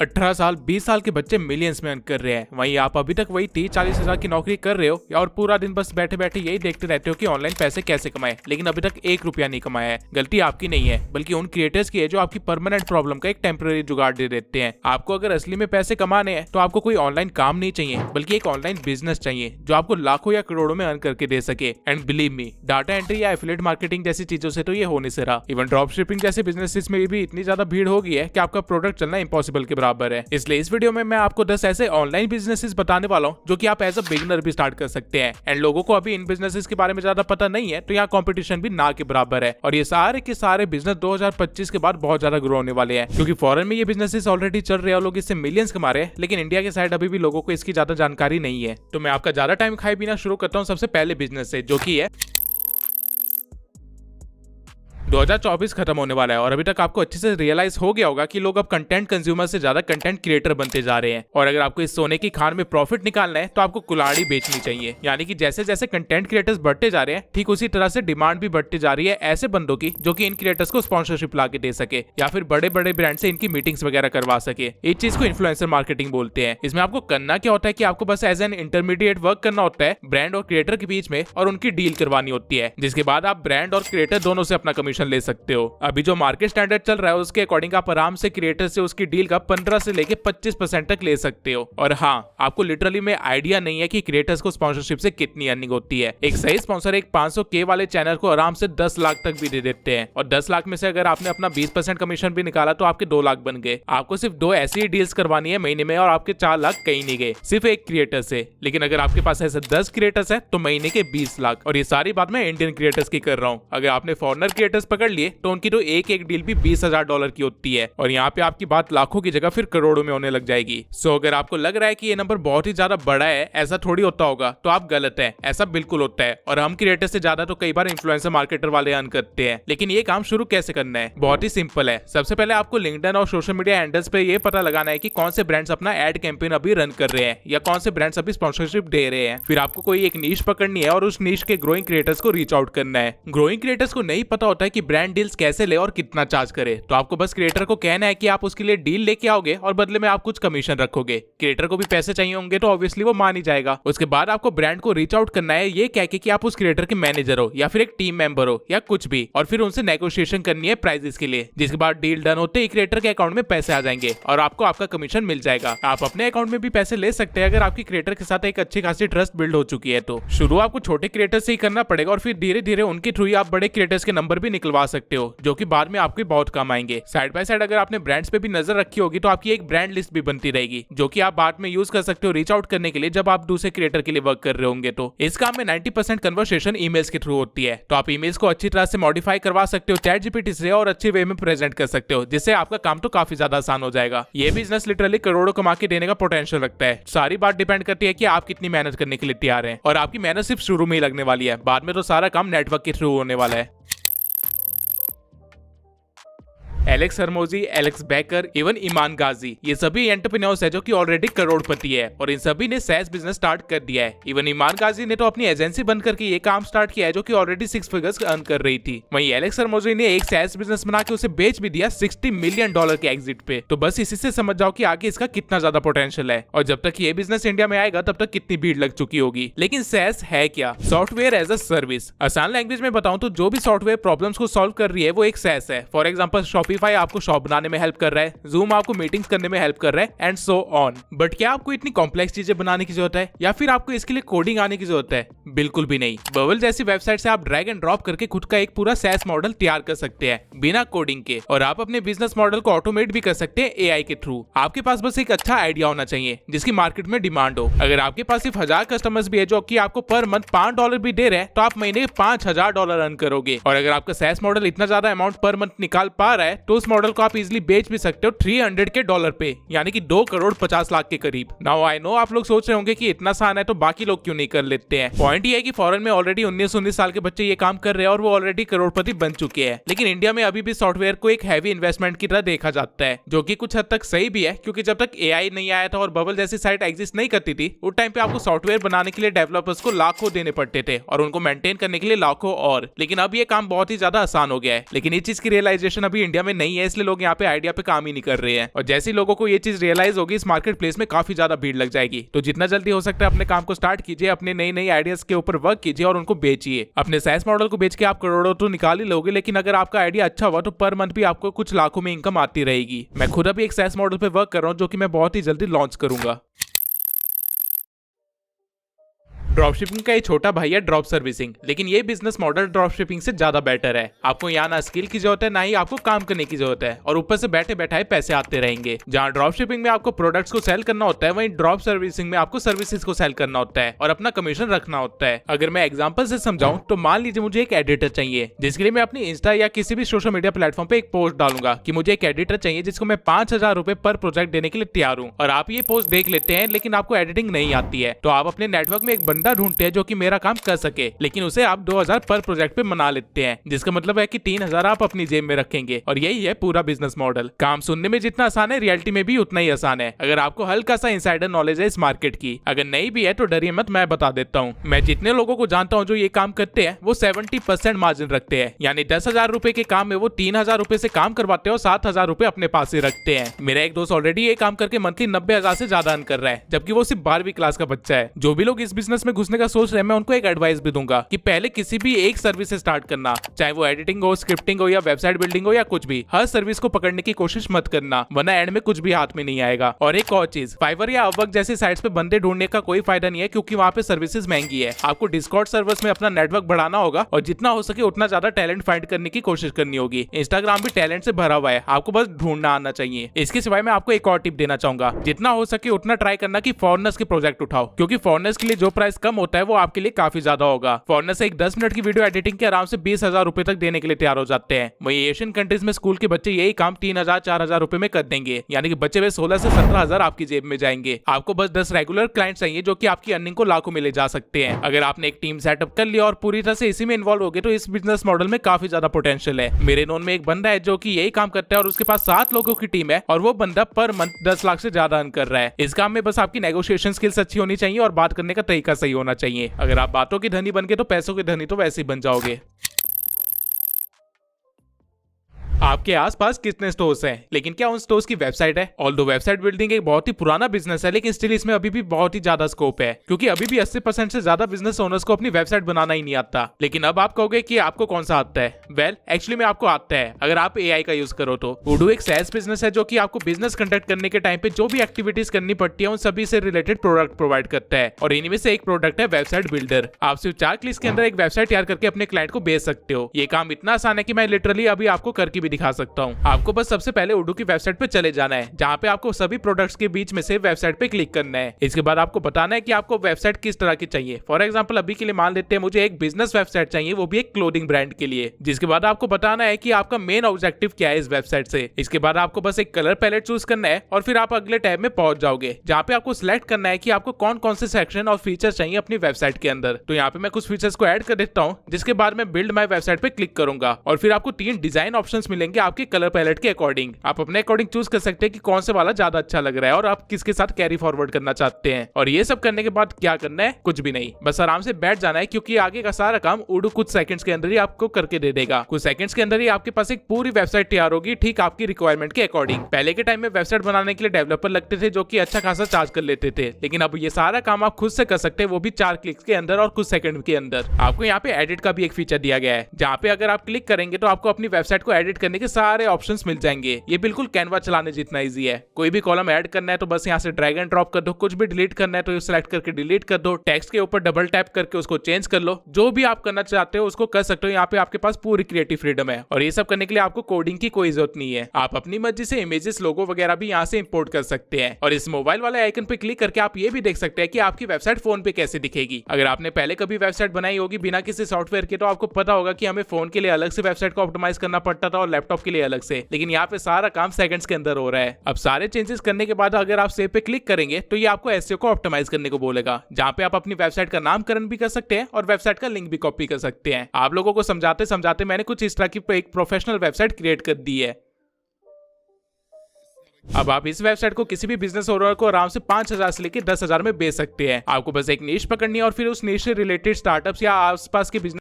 18 साल 20 साल के बच्चे मिलियंस में अर्न कर रहे हैं, वहीं आप अभी तक वही 30-40 हजार की नौकरी कर रहे हो और पूरा दिन बस बैठे बैठे यही देखते रहते हो कि ऑनलाइन पैसे कैसे कमाए, लेकिन अभी तक 1 रुपया नहीं कमाया है। गलती आपकी नहीं है बल्कि उन क्रिएटर्स की है जो आपकी परमानेंट प्रॉब्लम का एक टेम्पररी जुगाड़ दे देते हैं। आपको अगर असली में पैसे कमाने हैं तो आपको कोई ऑनलाइन काम नहीं चाहिए बल्कि एक ऑनलाइन बिजनेस चाहिए जो आपको लाखों या करोड़ों में अर्न करके दे सके। And believe me, data entry या एफिलिएट मार्केटिंग जैसी चीजों से तो ये हो नहीं से रहा। इवन ड्रॉप शिपिंग जैसे बिजनेसेस में भी इतनी ज्यादा भीड़ हो गई है कि आपका प्रोडक्ट चलना इम्पॉसिबल के बराबर है। इसलिए इस वीडियो में मैं आपको 10 ऐसे ऑनलाइन बिजनेसेस बताने वाला हूं जो कि आप एज अ बिगिनर भी स्टार्ट कर सकते हैं। एंड लोगों को अभी इन बिजनेसेस के बारे में ज्यादा पता नहीं है तो यहाँ कंपटीशन भी ना के बराबर है और ये सारे के सारे बिजनेस 2025 के बाद बहुत ज्यादा ग्रो होने वाले हैं, क्योंकि फॉरेन में ये बिजनेसेस ऑलरेडी चल रहे हैं और लोग इससे मिलियंस कमा रहे हैं, लेकिन इंडिया के साइड अभी भी लोगों को इसकी ज्यादा जानकारी नहीं है। तो मैं आपका ज्यादा टाइम खाए बिना शुरू करता हूँ सबसे पहले बिजनेस से, जो कि है 2024 खत्म होने वाला है और अभी तक आपको अच्छे से रियलाइज हो गया होगा कि लोग अब कंटेंट कंज्यूमर से ज्यादा कंटेंट क्रिएटर बनते जा रहे हैं। और अगर आपको इस सोने की खान में प्रॉफिट निकालना है तो आपको कुल्हाड़ी बेचनी चाहिए। यानी कि जैसे जैसे कंटेंट क्रिएटर्स बढ़ते जा रहे हैं ठीक उसी तरह से डिमांड भी बढ़ती जा रही है ऐसे बंदों की जो कि इन क्रिएटर्स को स्पॉन्सरशिप ला के दे सके या फिर बड़े बड़े ब्रांड से इनकी मीटिंग्स वगैरह करवा सके। इस चीज को इन्फ्लुएंसर मार्केटिंग बोलते हैं। इसमें आपको करना क्या होता है कि आपको बस एज एन इंटरमीडिएट वर्क करना होता है ब्रांड और क्रिएटर के बीच में और उनकी डील करवानी होती है, जिसके बाद आप ब्रांड और क्रिएटर दोनों से अपना कमीशन ले सकते हो। अभी जो मार्केट स्टैंडर्ड चल रहा है उसके अकॉर्डिंग आप आराम से क्रिएटर से उसकी डील का 15 से लेके 25% तक ले सकते हो। और हाँ, आपको लिटरली में आइडिया नहीं है कि क्रिएटर्स को स्पॉन्सरशिप से कितनी अर्निंग होती है। एक सही स्पॉन्सर एक 500K वाले चैनल को आराम से 10 लाख तक भी दे देते हैं और 10 लाख में से अगर आपने अपना 20% कमीशन भी निकाला तो आपके 2 लाख बन गए। आपको सिर्फ 2 ऐसी ही डील्स करवानी है महीने में और आपके 4 लाख कहीं नहीं गए सिर्फ एक क्रिएटर से। लेकिन अगर आपके पास ऐसे 10 क्रिएटर्स है तो महीने के 20 लाख। और ये सारी बात मैं इंडियन क्रिएटर्स की कर रहा हूँ। अगर आपने फॉरेनर क्रिएटर्स पकड़ लिए तो उनकी तो एक डील भी $20,000 की होती है और यहाँ पे आपकी बात लाखों की जगह फिर करोड़ों में होने लग जाएगी। सो अगर आपको लग रहा है कि ये नंबर बहुत ही ज्यादा बड़ा है, ऐसा थोड़ी होता होगा, तो आप गलत है। ऐसा बिल्कुल होता है और हम क्रिएटर से ज्यादा तो कई बार इन्फ्लुएंसर मार्केटर वाले अर्न करते हैं। लेकिन ये काम शुरू कैसे करना है? बहुत ही सिंपल है। सबसे पहले आपको लिंक्डइन और सोशल मीडिया हैंडल्स पे ये पता लगाना है कि कौन से ब्रांड्स अपना एड कैंपेन अभी रन कर रहे हैं या कौन से ब्रांड्स अभी स्पॉन्सरशिप दे रहे हैं। फिर आपको कोई एक नीश पकड़नी है और उस नीश के ग्रोइंग क्रिएटर्स को रीच आउट करना है। ग्रोइंग क्रिएटर्स को नहीं पता होता है कि ब्रांड डील्स कैसे ले और कितना चार्ज करे, तो आपको बस क्रिएटर को कहना है कि आप उसके लिए डील लेके आओगे और बदले में आप कुछ कमीशन रखोगे। क्रिएटर को भी पैसे चाहिए होंगे तो ऑब्वियसली वो मान ही जाएगा। उसके बाद आपको ब्रांड को रीच आउट करना है ये कह के कि आप उस क्रिएटर के मैनेजर हो या फिर एक टीम मेंबर हो या कुछ भी, और फिर उनसे नेगोशिएशन करनी है प्राइजेस के लिए, जिसके बाद डील डन होते ही क्रिएटर के अकाउंट में पैसे आ जाएंगे और आपको आपका कमीशन मिल जाएगा। आप अपने अकाउंट में भी पैसे ले सकते हैं अगर आपकी क्रिएटर के साथ एक अच्छी खासी ट्रस्ट बिल्ड हो चुकी है। तो शुरू आपको छोटे क्रिएटर से ही करना पड़ेगा और फिर धीरे धीरे उनके थ्रू ही आप बड़े क्रिएटर्स के नंबर भी निकलवा सकते हो जो कि बाद में आपको बहुत काम आएंगे। साइड बाय साइड अगर आपने ब्रांड्स पे भी नजर रखी होगी तो आपकी एक ब्रांड लिस्ट भी बनती रहेगी जो कि आप बाद में यूज कर सकते हो रीच आउट करने के लिए जब आप दूसरे क्रिएटर के लिए वर्क कर रहे होंगे। तो इस काम में 90% कन्वर्सेशन ईमेल्स के थ्रू होती है, तो आप ईमेल्स को अच्छी तरह से मॉडिफाई करवा सकते हो ChatGPT से और अच्छे वे में प्रेजेंट कर सकते हो, जिससे आपका काम तो काफी ज्यादा आसान हो जाएगा। ये बिजनेस लिटरली करोड़ों कमा के देने का पोटेंशियल रखता है। सारी बात डिपेंड करती है कि आप कितनी मेहनत करने के लिए तैयार हैं और आपकी मेहनत सिर्फ शुरू में ही लगने वाली है, बाद में तो सारा काम नेटवर्क के थ्रू होने वाला है। एलेक्स हरमोजी, एलेक्स बैकर, इवन ईमान गाजी, ये सभी एंटरप्रेन्योर्स है जो कि ऑलरेडी करोड़पति है और इन सभी ने SaaS बिजनेस स्टार्ट कर दिया है। इवन ईमान गाजी ने तो अपनी एजेंसी बंद करके ये काम स्टार्ट किया है जो कि ऑलरेडी 6 फिगर्स अर्न कर रही थी। वहीं एलेक्स हरमोजी ने एक SaaS बिजनेस बना के उसे बेच भी दिया $60 मिलियन के एग्जिट पे। तो बस इसी से समझ जाओ कि आगे इसका कितना ज्यादा पोटेंशियल है और जब तक ये बिजनेस इंडिया में आएगा तब तक कितनी भीड़ लग चुकी होगी। लेकिन SaaS है क्या? Software as a service. आसान लैंग्वेज में बताऊं तो जो भी सॉफ्टवेयर प्रॉब्लम्स को सॉल्व कर रही है वो एक SaaS है। फॉर एग्जाम्पल शॉपिफाई आपको शॉप बनाने में हेल्प कर रहा है, Zoom आपको मीटिंग्स करने में हेल्प कर रहा है एंड सो ऑन। बट क्या आपको इतनी कॉम्प्लेक्स चीजें बनाने की जरूरत है या फिर आपको इसके लिए कोडिंग आने की जरूरत है? बिल्कुल भी नहीं। बबल जैसी वेबसाइट से आप ड्रैग एंड ड्रॉप करके खुद का एक पूरा SaaS मॉडल तैयार कर सकते हैं बिना कोडिंग के, और आप अपने बिजनेस मॉडल को ऑटोमेट भी कर सकते हैं AI के थ्रू। आपके पास बस एक अच्छा आइडिया होना चाहिए जिसकी मार्केट में डिमांड हो। अगर आपके पास सिर्फ 1000 कस्टमर्स भी है जो कि आपको पर मंथ $5 भी दे रहे हैं तो आप महीने $5000 अर्न करोगे। और अगर आपका SaaS मॉडल इतना ज्यादा अमाउंट पर मंथ निकाल पा रहा है तो उस मॉडल को आप इजिली बेच भी सकते हो $300 पे, यानी कि 2 करोड़ 50 लाख के करीब। नाउ आई नो आप लोग सोच रहे होंगे कि इतना आसान है तो बाकी लोग क्यों नहीं कर लेते हैं। पॉइंट ये है कि फॉरेन में ऑलरेडी 19-19 साल के बच्चे ये काम कर रहे हैं और वो ऑलरेडी करोड़पति बन चुके हैं। लेकिन इंडिया में अभी भी सॉफ्टवेयर को एक हैवी इन्वेस्टमेंट की तरह देखा जाता है, जो कि कुछ हद तक सही भी है, क्योंकि जब तक AI नहीं आया था और बबल जैसी साइट एग्जिस्ट नहीं करती थी उस टाइम पे आपको सॉफ्टवेयर बनाने के लिए डेवलपर्स को लाखों देने पड़ते थे और उनको मेंटेन करने के लिए लाखों और। लेकिन अब ये काम बहुत ही ज्यादा आसान हो गया है। लेकिन इस चीज की रियलाइजेशन अभी इंडिया में में नहीं है, इसलिए लोग यहाँ पे आइडिया पे काम ही नहीं कर रहे हैं। और जैसे ही लोगों को ये चीज रियलाइज होगी, इस मार्केट प्लेस में काफी ज्यादा भीड़ लग जाएगी। तो जितना जल्दी हो सकता है अपने काम को स्टार्ट कीजिए, अपने नई नई आइडियाज के ऊपर वर्क कीजिए और उनको बेचिए। अपने SaaS मॉडल को बेच के आप करोड़ों तो निकाल ही लोगे, लेकिन अगर आपका आइडिया अच्छा हुआ तो पर मंथ भी आपको कुछ लाखों में इनकम आती रहेगी। मैं खुद अभी एक SaaS मॉडल पे वर्क कर रहा हूँ, जो कि मैं बहुत ही जल्दी लॉन्च करूंगा। ड्रॉप शिपिंग का एक छोटा भाई है ड्रॉप सर्विसिंग, लेकिन ये बिजनेस मॉडल ड्रॉप शिपिंग से ज्यादा बेटर है। आपको यहाँ ना स्किल की जरूरत है, ना ही आपको काम करने की जरूरत है, और ऊपर से बैठे बैठाए पैसे आते रहेंगे। जहाँ ड्रॉप शिपिंग में आपको प्रोडक्ट्स को सेल करना होता है, वहीं ड्रॉप सर्विसिंग में आपको सर्विसेज को सेल करना होता है और अपना कमीशन रखना होता है। अगर मैं एग्जाम्पल से समझाऊं तो मान लीजिए मुझे एक एडिटर चाहिए, जिसके लिए मैं अपनी इंस्टा या किसी भी सोशल मीडिया प्लेटफॉर्म पे एक पोस्ट डालूंगा कि मुझे एक एडिटर चाहिए जिसको मैं 5,000 रुपए पर प्रोजेक्ट देने के लिए तैयार हूँ। और आप ये पोस्ट देख लेते हैं, लेकिन आपको एडिटिंग नहीं आती है, तो आप अपने नेटवर्क में एक बंदा ढूंढते हैं जो कि मेरा काम कर सके, लेकिन उसे आप 2,000 पर प्रोजेक्ट पे मना लेते हैं, जिसका मतलब है कि 3,000 आप अपनी जेब में रखेंगे। और यही है पूरा बिजनेस मॉडल। काम सुनने में जितना आसान है, रियलिटी में भी उतना ही आसान है, अगर आपको हल्का सा इनसाइडर नॉलेज है इस मार्केट की। अगर नहीं भी है तो डरिए मत, मैं बता देता हूँ। मैं जितने लोगों को जानता हूँ जो ये काम करते हैं, वो 70% मार्जिन रखते हैं, यानी 10,000 रुपए के काम में वो 3,000 रुपए से काम करवाते हैं और 7,000 रुपए अपने पास से रखते हैं। मेरा एक दोस्त ऑलरेडी ये काम करके मंथली 90,000 से ज्यादा अर्न कर रहा है, जबकि वो सिर्फ 12वीं क्लास का बच्चा है। जो भी लोग इस बिजनेस में घुसने का सोच रहे हैं, मैं उनको एक एडवाइस भी दूंगा कि पहले किसी भी एक सर्विस से स्टार्ट करना, चाहे वो एडिटिंग हो, स्क्रिप्टिंग हो या वेबसाइट बिल्डिंग हो या कुछ भी। हर सर्विस को पकड़ने की कोशिश मत करना, वरना एंड में कुछ भी हाथ में नहीं आएगा। और एक और चीज, फाइवर या अपवर्क जैसी साइट्स पे बंदे ढूंढने का कोई फायदा नहीं है, क्योंकि वहाँ पे सर्विसेज महंगी है। आपको डिस्कॉर्ड सर्वर्स में अपना नेटवर्क बढ़ाना होगा और जितना हो सके उतना ज्यादा टैलेंट फाइंड करने की कोशिश करनी होगी। इंस्टाग्राम भी टैलेंट से भरा हुआ है, आपको बस ढूंढना आना चाहिए। इसके सिवाय मैं आपको एक और टिप देना चाहूंगा, जितना हो सके उतना ट्राई करना कि फॉरेनर्स के प्रोजेक्ट उठाओ, क्योंकि फॉरेनर्स के लिए जो प्राइस कम होता है वो आपके लिए काफी ज्यादा होगा। फॉरेनर्स एक 10 मिनट की वीडियो एडिटिंग के आराम से 20,000 रुपए तक देने के लिए तैयार हो जाते हैं। वहीं एशियन कंट्रीज में स्कूल के बच्चे यही काम 3,000 4,000 रुपए में कर देंगे, यानी कि बच्चे वे 16 से 17,000 आपकी जेब में जाएंगे। आपको बस 10 रेगुलर क्लाइंट चाहिए जो कि आपकी अर्निंग को लाखों में ले जा सकते हैं। अगर आपने एक टीम सेटअप कर लिया और पूरी तरह से इसी में इन्वॉल्व हो गए, तो इस बिजनेस मॉडल में काफी ज्यादा पोटेंशियल है। मेरे नोन में एक बंदा है जो कि यही काम करता है और उसके पास 7 लोगों की टीम है, और वो बंदा पर मंथ 10 लाख से ज्यादा अर्न कर रहा है। इस काम में बस आपकी नेगोशिएशन स्किल्स अच्छी होनी चाहिए और बात करने का तरीका सही होना चाहिए। अगर आप बातों के धनी बन गए तो पैसों के धनी तो वैसे ही बन जाओगे। आपके आसपास कितने स्टोर्स हैं, लेकिन क्या उन स्टोर्स की वेबसाइट है? ऑल्दो वेबसाइट बिल्डिंग एक बहुत ही पुराना बिजनेस है, लेकिन स्टिल इसमें अभी भी बहुत ही ज्यादा स्कोप है, क्योंकि अभी भी 80% से ज्यादा बिजनेस ओनर्स को अपनी वेबसाइट बनाना ही नहीं आता। लेकिन अब आप कहोगे कि आपको कौन सा आता है? वेल, एक्चुअली में आपको आता है, अगर आप AI का यूज करो तो। उडू एक SaaS बिजनेस है जो कि आपको बिजनेस कंडक्ट करने के टाइम पे जो भी एक्टिविटीज करनी पड़ती है उन सभी से रिलेटेड प्रोडक्ट प्रोवाइड करता है, और इनमें से एक प्रोडक्ट है वेबसाइट बिल्डर। आप सिर्फ 4 क्लिक्स के अंदर एक वेबसाइट तैयार करके अपने क्लाइंट को बेच सकते हो। ये काम इतना आसान है कि मैं लिटरली अभी आपको करके भी दिखा सकता हूँ। आपको बस सबसे पहले उडू की वेबसाइट पे चले जाना है, जहाँ पे आपको सभी प्रोडक्ट्स के बीच में से वेबसाइट पे क्लिक करना है। इसके बाद आपको बताना है कि आपको वेबसाइट किस तरह की चाहिए। फॉर एग्जांपल अभी के लिए मान लेते हैं मुझे एक बिजनेस वेबसाइट चाहिए, वो भी एक क्लोथिंग ब्रांड के लिए। जिसके बाद आपको बताना है कि आपका मेन ऑब्जेक्टिव क्या है इस वेबसाइट से। इसके बाद आपको बस एक कलर पैलेट चूज करना है और फिर आप अगले टैब में पहुंच जाओगे, जहाँ पे आपको सिलेक्ट करना है कि आपको कौन कौन से सेक्शन और फीचर चाहिए अपनी वेबसाइट के अंदर। तो यहाँ पे मैं कुछ फीचर्स को ऐड कर देता हूँ, जिसके बाद मैं बिल्ड माई वेबसाइट पे क्लिक करूंगा और फिर आपको 3 डिजाइन ऑप्शंस मिलेंगे आपके कलर पैलेट के अकॉर्डिंग। आप अपने अकॉर्डिंग चूज कर सकते हैं कि कौन से वाला ज्यादा अच्छा लग रहा है और आप किसके साथ कैरी फॉरवर्ड करना चाहते हैं। और ये सब करने के बाद क्या करना है? कुछ भी नहीं, बस आराम से बैठ जाना है, क्योंकि आगे का सारा काम उडू कुछ सेकंड्स के अंदर ही आपको करके दे देगा। कुछ सेकंड्स के अंदर ही आपके पास एक पूरी वेबसाइट तैयार होगी, ठीक आपकी रिक्वायरमेंट के अकॉर्डिंग। पहले के टाइम में वेबसाइट बनाने के लिए डेवलपर लगते थे जो कि अच्छा खासा चार्ज कर लेते थे, लेकिन अब ये सारा काम आप खुद से कर सकते हैं, वो भी 4 क्लिक्स के अंदर और कुछ सेकंड के अंदर। आपको यहाँ पे एडिट का भी एक फीचर दिया गया है, जहाँ पे अगर आप क्लिक करेंगे तो आपको अपनी वेबसाइट को एडिट करने के सारे ऑप्शंस मिल जाएंगे। ये बिल्कुल कैनवा चलाने जितना इजी है। कोई भी कॉलम ऐड करना है तो बस यहाँ से ड्रैग एंड ड्रॉप कर दो, कुछ भी डिलीट करना है तो सिलेक्ट करके डिलीट कर दो, टेक्स्ट के ऊपर डबल टैप करके उसको चेंज कर लो। जो भी आप करना चाहते हो उसको कर सकते हो। यहाँ पे आपके पास पूरी क्रिएटिव फ्रीडम है और ये सब करने के लिए आपको कोडिंग की कोई जरूरत नहीं है। आप अपनी मर्जी से इमेजेस, लोगो वगैरह भी यहाँ से इंपोर्ट कर सकते हैं। और इस मोबाइल वाले आइकन पे क्लिक करके आप ये भी देख सकते हैं कि आपकी वेबसाइट फोन पे कैसे दिखेगी। अगर आपने पहले कभी वेबसाइट बनाई होगी बिना किसी सॉफ्टवेयर के, तो आपको पता होगा कि हमें फोन के लिए अलग से वेबसाइट को ऑप्टिमाइज करना पड़ता था और लैपटॉप के लिए अलग से, लेकिन यहाँ पे सारा काम सेकंड्स के अंदर हो रहा है। अब सारे चेंजेस करने के बाद अगर आप सेव पे क्लिक करेंगे तो ये आपको एसईओ को ऑप्टिमाइज करने को बोलेगा, जहाँ पे आप अपनी वेबसाइट का नामकरण भी कर सकते हैं और वेबसाइट का लिंक भी कॉपी कर सकते हैं। आप लोगों को समझाते समझाते मैंने कुछ इस तरह की एक प्रोफेशनल वेबसाइट क्रिएट कर दी है। अब आप इस वेबसाइट को किसी भी बिजनेस ओनर को आराम से 5,000 से लेकर 10,000 में बेच सकते हैं। आपको बस एक नीश पकड़नी है और फिर उस नीश से रिलेटेड स्टार्टअप्स या आसपास के बिजनेस